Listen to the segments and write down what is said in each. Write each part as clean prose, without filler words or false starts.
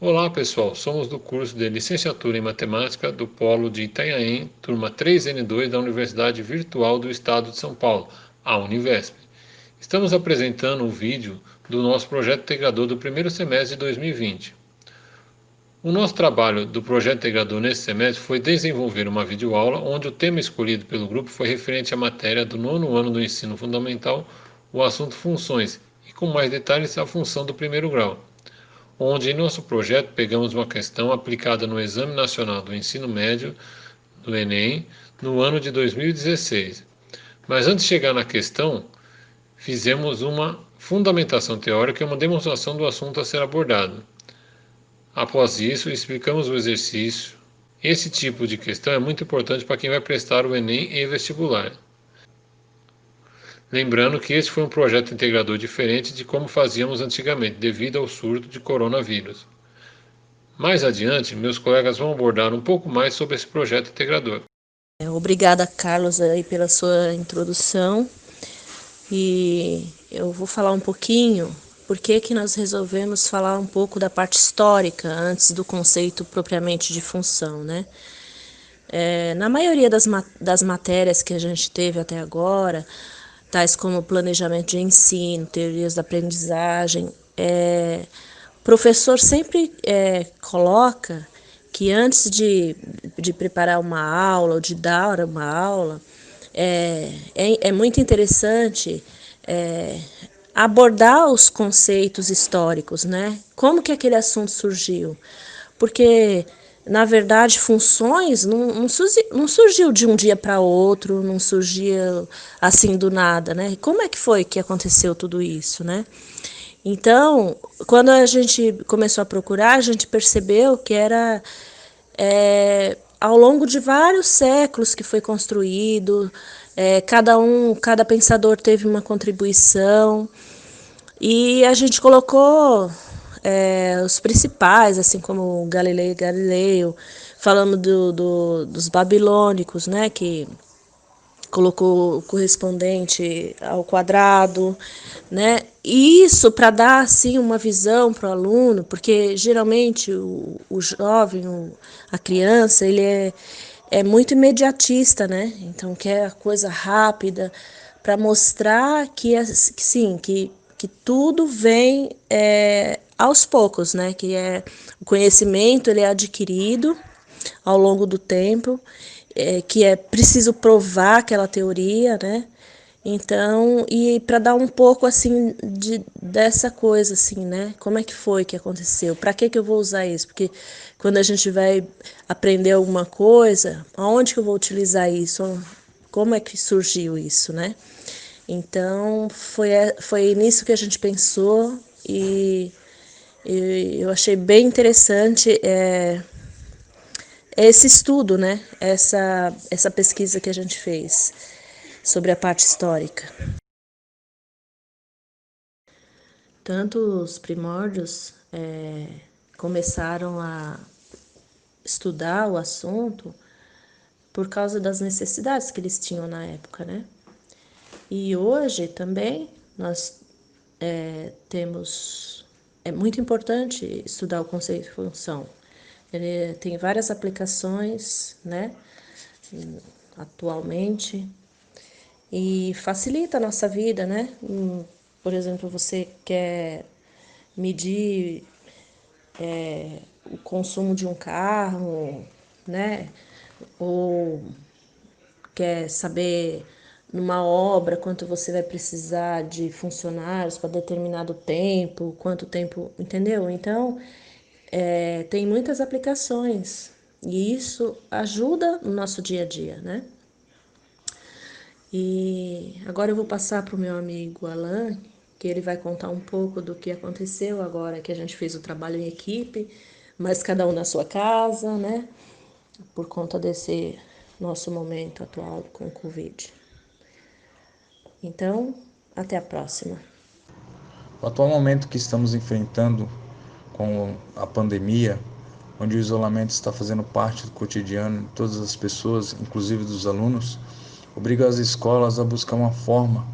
Olá pessoal, somos do curso de Licenciatura em Matemática do Polo de Itanhaém, turma 3N2 da Universidade Virtual do Estado de São Paulo, a Univesp. Estamos apresentando o vídeo do nosso projeto integrador do primeiro semestre de 2020. O nosso trabalho do projeto integrador nesse semestre foi desenvolver uma videoaula onde o tema escolhido pelo grupo foi referente à matéria do nono ano do ensino fundamental, o assunto funções, e com mais detalhes a função do primeiro grau, onde em nosso projeto pegamos uma questão aplicada no Exame Nacional do Ensino Médio, do Enem, no ano de 2016. Mas antes de chegar na questão, fizemos uma fundamentação teórica e uma demonstração do assunto a ser abordado. Após isso, explicamos o exercício. Esse tipo de questão é muito importante para quem vai prestar o Enem e vestibular. Lembrando que este foi um projeto integrador diferente de como fazíamos antigamente, devido ao surto de coronavírus. Mais adiante, meus colegas vão abordar um pouco mais sobre esse projeto integrador. Obrigada, Carlos, aí pela sua introdução. E eu vou falar um pouquinho por que nós resolvemos falar um pouco da parte histórica antes do conceito propriamente de função, né? Na maioria das matérias que a gente teve até agora, tais como planejamento de ensino, teorias da aprendizagem, o professor sempre coloca que antes de preparar uma aula ou de dar uma aula, é muito interessante abordar os conceitos históricos, né? Como que aquele assunto surgiu? Porque, na verdade, funções não surgiu de um dia para outro, não surgiu assim do nada, né? Como é que foi que aconteceu tudo isso, né? Então, quando a gente começou a procurar, a gente percebeu que era ao longo de vários séculos que foi construído, cada pensador teve uma contribuição, e a gente colocou os principais, assim como Galileu Galileu, falando dos babilônicos, né, que colocou o correspondente ao quadrado, né? E isso para dar assim uma visão para o aluno, porque geralmente o jovem, a criança, ele é muito imediatista, né? Então quer a coisa rápida para mostrar que sim, que tudo vem aos poucos, né? Que o conhecimento ele é adquirido ao longo do tempo, que é preciso provar aquela teoria, né? Então, e para dar um pouco assim dessa coisa assim, né? Como é que foi que aconteceu? Para que eu vou usar isso? Porque quando a gente vai aprender alguma coisa, aonde que eu vou utilizar isso? Como é que surgiu isso, né? Então, foi nisso que a gente pensou e eu achei bem interessante esse estudo, né? Essa pesquisa que a gente fez sobre a parte histórica. Tanto os primórdios começaram a estudar o assunto por causa das necessidades que eles tinham na época, né? E hoje também nós temos. É muito importante estudar o conceito de função. Ele tem várias aplicações, né? Atualmente, e facilita a nossa vida, né? Por exemplo, você quer medir o consumo de um carro, né? Ou quer saber numa obra quanto você vai precisar de funcionários para determinado tempo, quanto tempo, entendeu? Então, tem muitas aplicações e isso ajuda no nosso dia a dia, né? E agora eu vou passar para o meu amigo Alan, que ele vai contar um pouco do que aconteceu agora que a gente fez o trabalho em equipe, mas cada um na sua casa, né? Por conta desse nosso momento atual com o Covid. Então, até a próxima. O atual momento que estamos enfrentando com a pandemia, onde o isolamento está fazendo parte do cotidiano de todas as pessoas, inclusive dos alunos, obriga as escolas a buscar uma forma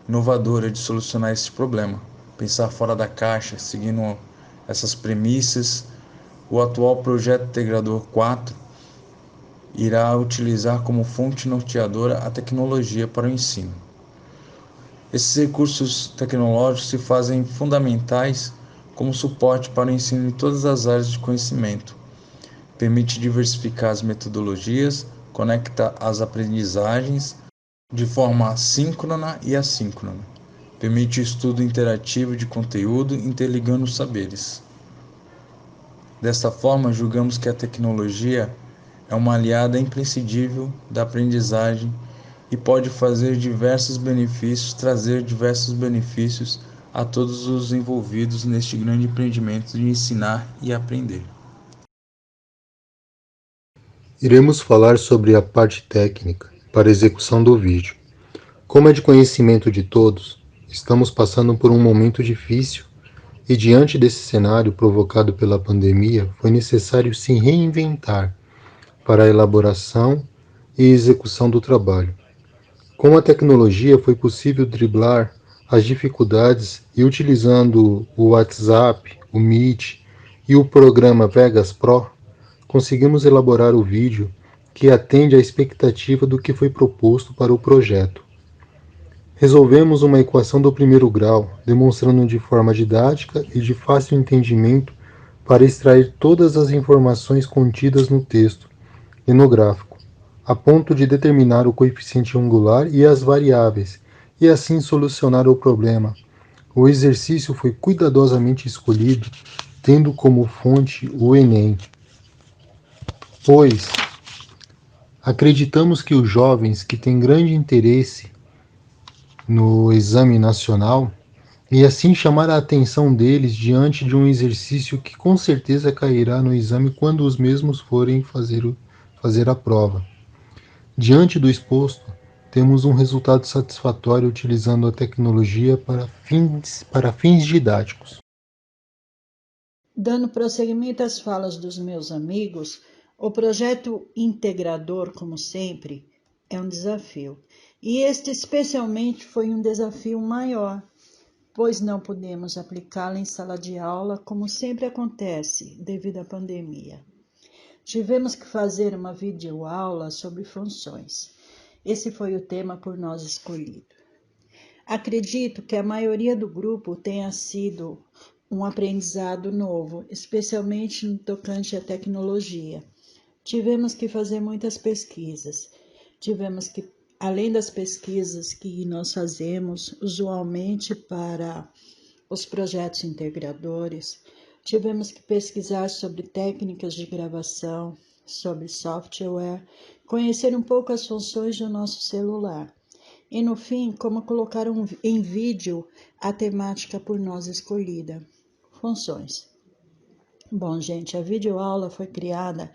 inovadora de solucionar esse problema, pensar fora da caixa, seguindo essas premissas O atual Projeto Integrador 4 irá utilizar como fonte norteadora a tecnologia para o ensino. Esses recursos tecnológicos se fazem fundamentais como suporte para o ensino em todas as áreas de conhecimento. Permite diversificar as metodologias, conecta as aprendizagens de forma síncrona e assíncrona. Permite o estudo interativo de conteúdo, interligando os saberes. Desta forma, julgamos que a tecnologia é uma aliada imprescindível da aprendizagem e pode trazer diversos benefícios a todos os envolvidos neste grande empreendimento de ensinar e aprender. Iremos falar sobre a parte técnica para a execução do vídeo. Como é de conhecimento de todos, estamos passando por um momento difícil e, diante desse cenário provocado pela pandemia, foi necessário se reinventar para a elaboração e execução do trabalho. Com a tecnologia foi possível driblar as dificuldades e, utilizando o WhatsApp, o Meet e o programa Vegas Pro, conseguimos elaborar o vídeo que atende à expectativa do que foi proposto para o projeto. Resolvemos uma equação do primeiro grau, demonstrando de forma didática e de fácil entendimento para extrair todas as informações contidas no texto e no gráfico, a ponto de determinar o coeficiente angular e as variáveis, e assim solucionar o problema. O exercício foi cuidadosamente escolhido, tendo como fonte o Enem, pois acreditamos que os jovens que têm grande interesse no exame nacional e assim chamar a atenção deles diante de um exercício que com certeza cairá no exame quando os mesmos forem fazer a prova. Diante do exposto, temos um resultado satisfatório utilizando a tecnologia para fins didáticos. Dando prosseguimento às falas dos meus amigos, o projeto integrador, como sempre, é um desafio. E este especialmente foi um desafio maior, pois não podemos aplicá-lo em sala de aula como sempre acontece devido à pandemia. Tivemos que fazer uma videoaula sobre funções. Esse foi o tema por nós escolhido. Acredito que a maioria do grupo tenha sido um aprendizado novo, especialmente no tocante à tecnologia. Tivemos que fazer muitas pesquisas. Além das pesquisas que nós fazemos usualmente para os projetos integradores, tivemos que pesquisar sobre técnicas de gravação, sobre software, conhecer um pouco as funções do nosso celular. E no fim, como colocar em vídeo a temática por nós escolhida. Funções. Bom, gente, a videoaula foi criada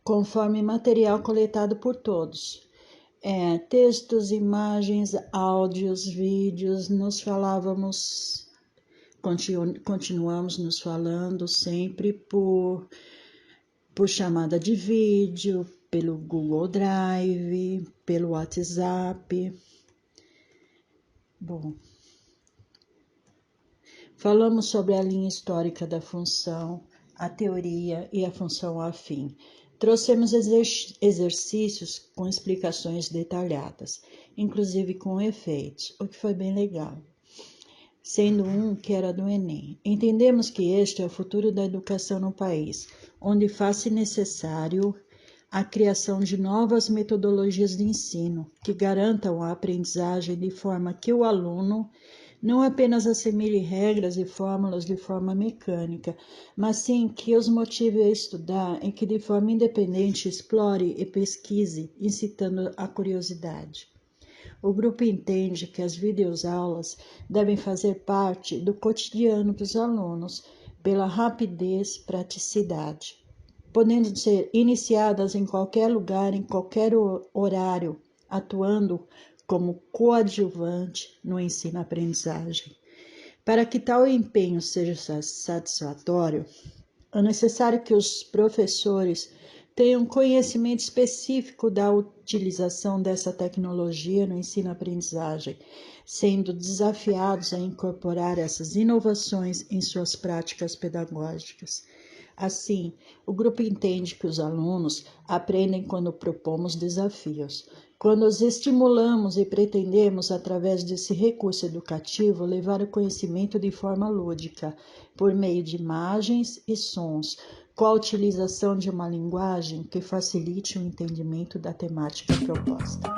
conforme material coletado por todos. Textos, imagens, áudios, vídeos, continuamos nos falando sempre por chamada de vídeo, pelo Google Drive, pelo WhatsApp. Bom, falamos sobre a linha histórica da função, a teoria e a função afim. Trouxemos exercícios com explicações detalhadas, inclusive com efeitos, o que foi bem legal. Sendo um que era do Enem. Entendemos que este é o futuro da educação no país, onde faz-se necessário a criação de novas metodologias de ensino que garantam a aprendizagem de forma que o aluno não apenas assimile regras e fórmulas de forma mecânica, mas sim que os motive a estudar e que de forma independente explore e pesquise, incitando a curiosidade. O grupo entende que as videoaulas devem fazer parte do cotidiano dos alunos pela rapidez e praticidade, podendo ser iniciadas em qualquer lugar, em qualquer horário, atuando como coadjuvante no ensino-aprendizagem. Para que tal empenho seja satisfatório, é necessário que os professores tenham conhecimento específico da utilização dessa tecnologia no ensino-aprendizagem, sendo desafiados a incorporar essas inovações em suas práticas pedagógicas. Assim, o grupo entende que os alunos aprendem quando propomos desafios, quando os estimulamos e pretendemos, através desse recurso educativo, levar o conhecimento de forma lúdica, por meio de imagens e sons, com a utilização de uma linguagem que facilite o entendimento da temática proposta.